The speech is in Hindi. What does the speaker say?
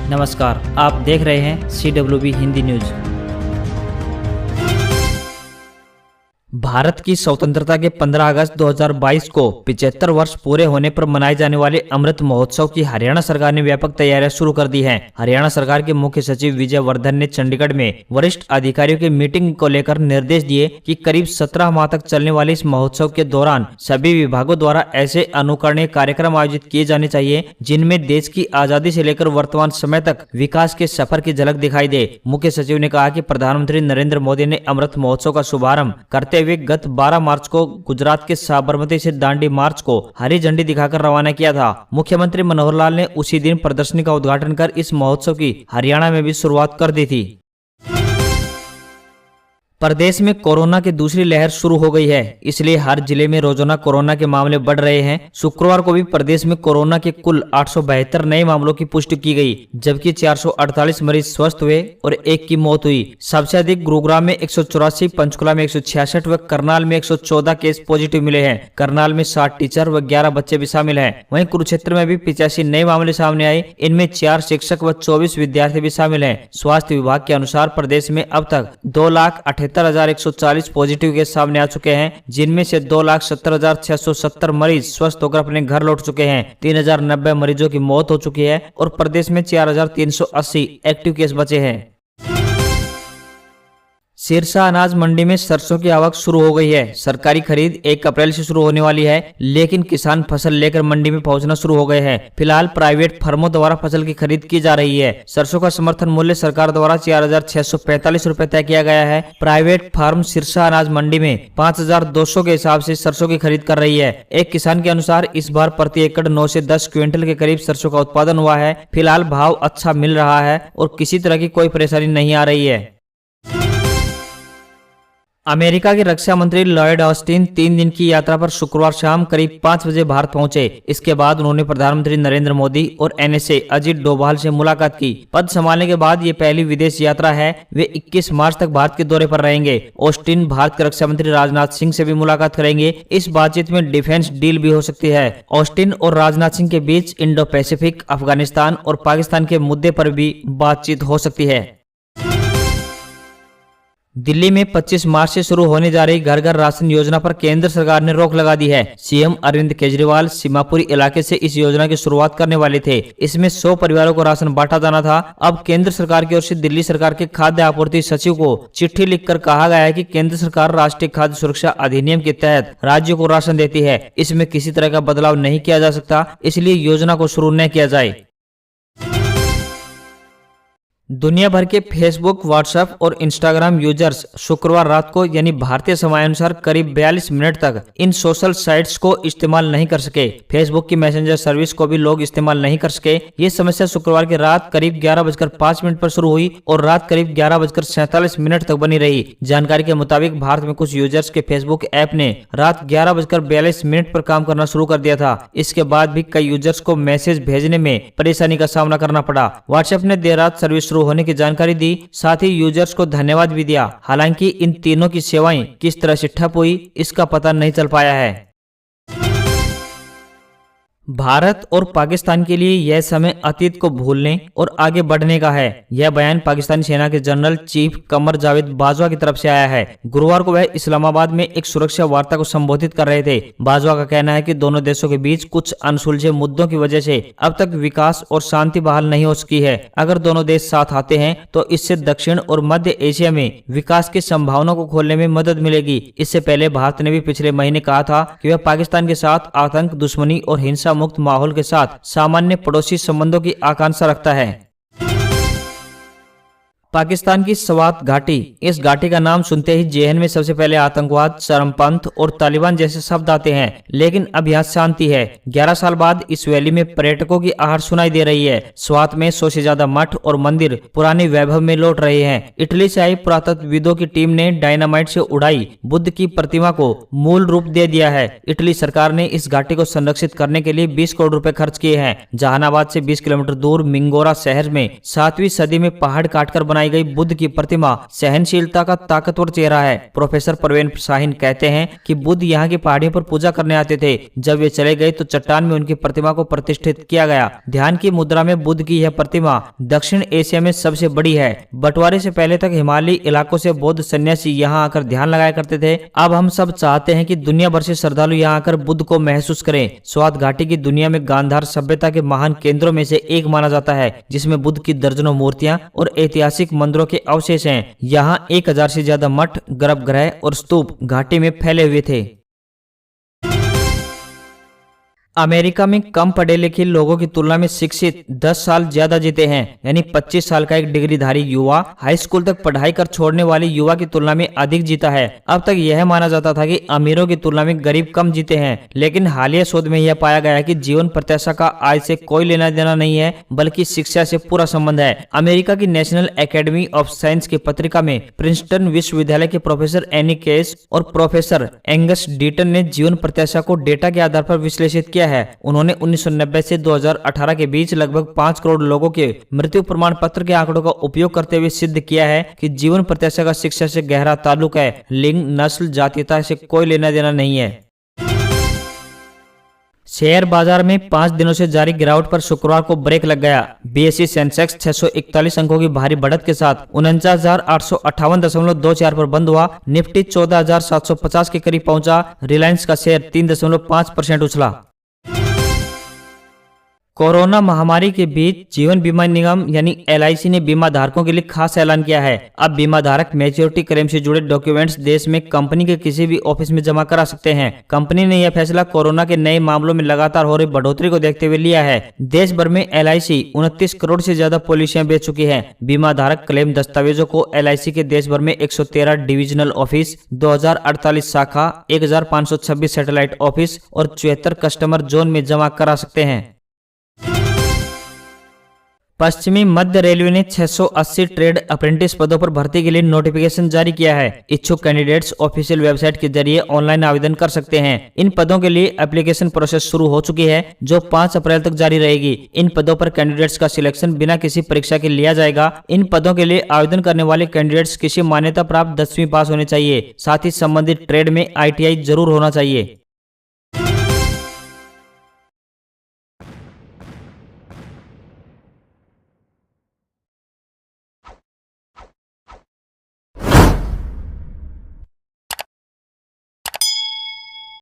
नमस्कार, आप देख रहे हैं CWB हिंदी न्यूज। भारत की स्वतंत्रता के 15 अगस्त 2022 को 75 वर्ष पूरे होने पर मनाए जाने वाले अमृत महोत्सव की हरियाणा सरकार ने व्यापक तैयारियां शुरू कर दी हैं। हरियाणा सरकार के मुख्य सचिव विजय वर्धन ने चंडीगढ़ में वरिष्ठ अधिकारियों की मीटिंग को लेकर निर्देश दिए कि करीब 17 माह तक चलने वाले इस महोत्सव के दौरान सभी विभागों द्वारा ऐसे अनुकरणीय कार्यक्रम आयोजित किए जाने चाहिए जिनमें देश की आजादी से लेकर वर्तमान समय तक विकास के सफर की झलक दिखाई दे। मुख्य सचिव ने कहा कि प्रधानमंत्री नरेंद्र मोदी ने अमृत महोत्सव का शुभारंभ करते हुए गत 12 मार्च को गुजरात के साबरमती से दांडी मार्च को हरी झंडी दिखाकर रवाना किया था। मुख्यमंत्री मनोहर लाल ने उसी दिन प्रदर्शनी का उद्घाटन कर इस महोत्सव की हरियाणा में भी शुरुआत कर दी थी। प्रदेश में कोरोना की दूसरी लहर शुरू हो गई है, इसलिए हर जिले में रोजाना कोरोना के मामले बढ़ रहे हैं। शुक्रवार को भी प्रदेश में कोरोना के कुल 872 नए मामलों की पुष्टि की गई, जबकि 448 मरीज स्वस्थ हुए और एक की मौत हुई। सबसे अधिक गुरुग्राम में 184, पंचकुला में 166 व करनाल में 114 केस पॉजिटिव मिले हैं। करनाल में 60 टीचर व 11 बच्चे भी शामिल हैं। वहीं कुरुक्षेत्र में भी 85 नए मामले सामने आए, इनमें 4 शिक्षक व 24 विद्यार्थी भी शामिल हैं। स्वास्थ्य विभाग के अनुसार प्रदेश में अब तक 2,78,140 पॉजिटिव केस सामने आ चुके हैं, जिनमें से 2,70,670 मरीज स्वस्थ होकर अपने घर लौट चुके हैं। 3,090 मरीजों की मौत हो चुकी है और प्रदेश में 4,380 एक्टिव केस बचे हैं। सिरसा अनाज मंडी में सरसों की आवक शुरू हो गई है। सरकारी खरीद 1 अप्रैल से शुरू होने वाली है, लेकिन किसान फसल लेकर मंडी में पहुंचना शुरू हो गए हैं। फिलहाल प्राइवेट फर्मों द्वारा फसल की खरीद की जा रही है। सरसों का समर्थन मूल्य सरकार द्वारा 4,645 रुपए तय किया गया है। प्राइवेट फार्म सिरसा अनाज मंडी में 5,200 के हिसाब से सरसों की खरीद कर रही है। एक किसान के अनुसार इस बार प्रति एकड़ 9 से 10 क्विंटल के करीब सरसों का उत्पादन हुआ है। फिलहाल भाव अच्छा मिल रहा है और किसी तरह की कोई परेशानी नहीं आ रही है। अमेरिका के रक्षा मंत्री लॉयड ऑस्टिन 3 दिन की यात्रा पर शुक्रवार शाम करीब 5 बजे भारत पहुंचे। इसके बाद उन्होंने प्रधानमंत्री नरेंद्र मोदी और NSA अजित डोभाल से मुलाकात की। पद संभालने के बाद ये पहली विदेश यात्रा है। वे 21 मार्च तक भारत के दौरे पर रहेंगे। ऑस्टिन भारत के रक्षा मंत्री राजनाथ सिंह से भी मुलाकात करेंगे। इस बातचीत में डिफेंस डील भी हो सकती है। ऑस्टिन और राजनाथ सिंह के बीच इंडो पैसिफिक, अफगानिस्तान और पाकिस्तान के मुद्दे पर भी बातचीत हो सकती है। दिल्ली में 25 मार्च से शुरू होने जा रही घर घर राशन योजना पर केंद्र सरकार ने रोक लगा दी है। CM अरविंद केजरीवाल सीमापुरी इलाके से इस योजना की शुरुआत करने वाले थे। इसमें 100 परिवारों को राशन बांटा जाना था। अब केंद्र सरकार की ओर से दिल्ली सरकार के खाद्य आपूर्ति सचिव को चिट्ठी लिखकर कहा गया है कि केंद्र सरकार राष्ट्रीय खाद्य सुरक्षा अधिनियम के तहत राज्यों को राशन देती है। इसमें किसी तरह का बदलाव नहीं किया जा सकता, इसलिए योजना को शुरू न किया जाए। दुनिया भर के फेसबुक, व्हाट्सएप और इंस्टाग्राम यूजर्स शुक्रवार रात को यानी भारतीय समय अनुसार करीब 42 मिनट तक इन सोशल साइट्स को इस्तेमाल नहीं कर सके। फेसबुक की मैसेंजर सर्विस को भी लोग इस्तेमाल नहीं कर सके। ये समस्या शुक्रवार की रात करीब 11:05 पर शुरू हुई और रात करीब 11:47 तक बनी रही। जानकारी के मुताबिक भारत में कुछ यूजर्स के फेसबुक ऐप ने रात 11:42 पर काम करना शुरू कर दिया था। इसके बाद भी कई यूजर्स को मैसेज भेजने में परेशानी का सामना करना पड़ा। व्हाट्सएप ने देर रात सर्विस होने की जानकारी दी, साथ ही यूजर्स को धन्यवाद भी दिया। हालांकि इन तीनों की सेवाएं किस तरह से ठप हुई, इसका पता नहीं चल पाया है। भारत और पाकिस्तान के लिए यह समय अतीत को भूलने और आगे बढ़ने का है। यह बयान पाकिस्तानी सेना के जनरल चीफ कमर जावेद बाजवा की तरफ से आया है। गुरुवार को वह इस्लामाबाद में एक सुरक्षा वार्ता को संबोधित कर रहे थे। बाजवा का कहना है कि दोनों देशों के बीच कुछ अनसुलझे मुद्दों की वजह से अब तक विकास और शांति बहाल नहीं हो सकी है। अगर दोनों देश साथ आते हैं तो इससे दक्षिण और मध्य एशिया में विकास की संभावनाओं को खोलने में मदद मिलेगी। इससे पहले भारत ने भी पिछले महीने कहा था कि वह पाकिस्तान के साथ आतंक, दुश्मनी और हिंसा मुक्त माहौल के साथ सामान्य पड़ोसी संबंधों की आकांक्षा रखता है। पाकिस्तान की स्वात घाटी, इस घाटी का नाम सुनते ही जेहन में सबसे पहले आतंकवाद, चरमपंथ और तालिबान जैसे शब्द आते हैं, लेकिन अब यहाँ शांति है। 11 साल बाद इस वैली में पर्यटकों की आहट सुनाई दे रही है। स्वात में 100 से ज्यादा मठ और मंदिर पुराने वैभव में लौट रहे हैं। इटली से आई पुरातत्वविदों की टीम ने डायनामाइट से उड़ाई बुद्ध की प्रतिमा को मूल रूप दे दिया है। इटली सरकार ने इस घाटी को संरक्षित करने के लिए 20 करोड़ रुपए खर्च किए हैं। जहानाबाद से 20 किलोमीटर दूर मिंगोरा शहर में 7वीं सदी में पहाड़ काटकर बनाई बनाई गई बुद्ध की प्रतिमा सहनशीलता का ताकतवर चेहरा है। प्रोफेसर परवेन शाहीन कहते हैं कि बुद्ध यहाँ की पहाड़ियों पर पूजा करने आते थे। जब वे चले गए तो चट्टान में उनकी प्रतिमा को प्रतिष्ठित किया गया। ध्यान की मुद्रा में बुद्ध की यह प्रतिमा दक्षिण एशिया में सबसे बड़ी है। बंटवारे से पहले तक हिमालयी इलाकों से बौद्ध सन्यासी यहाँ आकर ध्यान लगाया करते थे। अब हम सब चाहते हैं कि दुनिया भर से श्रद्धालु यहाँ आकर बुद्ध को महसूस करें। स्वात घाटी की दुनिया में गांधार सभ्यता के महान केंद्रों में से एक माना जाता है, जिसमें बुद्ध की दर्जनों मूर्तियां और ऐतिहासिक मंदिरों के अवशेष हैं। यहाँ 1000 से ज्यादा मठ, गर्भगृह और स्तूप घाटी में फैले हुए थे। अमेरिका में कम पढ़े लिखे लोगों की तुलना में शिक्षित 10 साल ज्यादा जीते हैं। यानी 25 साल का एक डिग्रीधारी युवा हाई स्कूल तक पढ़ाई कर छोड़ने वाले युवा की तुलना में अधिक जीता है। अब तक यह माना जाता था कि अमीरों की तुलना में गरीब कम जीते हैं, लेकिन हालिया शोध में यह पाया गया है कि जीवन प्रत्याशा का आय से कोई लेना देना नहीं है, बल्कि शिक्षा से पूरा संबंध है। अमेरिका की नेशनल एकेडमी ऑफ साइंस की पत्रिका में प्रिंसटन विश्वविद्यालय के प्रोफेसर एनी केस और प्रोफेसर एंगस डीटन ने जीवन प्रत्याशा को डेटा के आधार पर विश्लेषित किया है। उन्होंने 1990 से 2018 के बीच लगभग 5 करोड़ लोगों के मृत्यु प्रमाण पत्र के आंकड़ों का उपयोग करते हुए सिद्ध किया है कि जीवन प्रत्याशा का शिक्षा से गहरा ताल्लुक है। लिंग, नस्ल, जातीयता से कोई लेना देना नहीं है। शेयर बाजार में 5 दिनों से जारी गिरावट पर शुक्रवार को ब्रेक लग गया। बीएसई सेंसेक्स 641 अंकों की भारी बढ़त के साथ 49,858.24 पर बंद हुआ। निफ्टी 14,750 के करीब पहुंचा। रिलायंस का शेयर 3.5% उछला। कोरोना महामारी के बीच जीवन बीमा निगम यानी LIC ने बीमा धारकों के लिए खास ऐलान किया है। अब बीमा धारक मैच्योरिटी क्लेम से जुड़े डॉक्यूमेंट्स देश में कंपनी के किसी भी ऑफिस में जमा करा सकते हैं। कंपनी ने यह फैसला कोरोना के नए मामलों में लगातार हो रही बढ़ोतरी को देखते हुए लिया है। देश भर में LIC 29 करोड़ से ज्यादा पॉलिसियां बेच चुकी है। बीमा धारक क्लेम दस्तावेजों को LIC के देश भर में 113 डिविजनल ऑफिस, 2048 शाखा, 1526 सैटेलाइट ऑफिस और 74 कस्टमर जोन में जमा करा सकते हैं। पश्चिमी मध्य रेलवे ने 680 ट्रेड अप्रेंटिस पदों पर भर्ती के लिए नोटिफिकेशन जारी किया है। इच्छुक कैंडिडेट्स ऑफिशियल वेबसाइट के जरिए ऑनलाइन आवेदन कर सकते हैं। इन पदों के लिए एप्लीकेशन प्रोसेस शुरू हो चुकी है, जो 5 अप्रैल तक जारी रहेगी। इन पदों पर कैंडिडेट्स का सिलेक्शन बिना किसी परीक्षा के लिया जाएगा। इन पदों के लिए आवेदन करने वाले कैंडिडेट्स किसी मान्यता प्राप्त 10वीं पास होने चाहिए। साथ ही संबंधित ट्रेड में ITI जरूर होना चाहिए।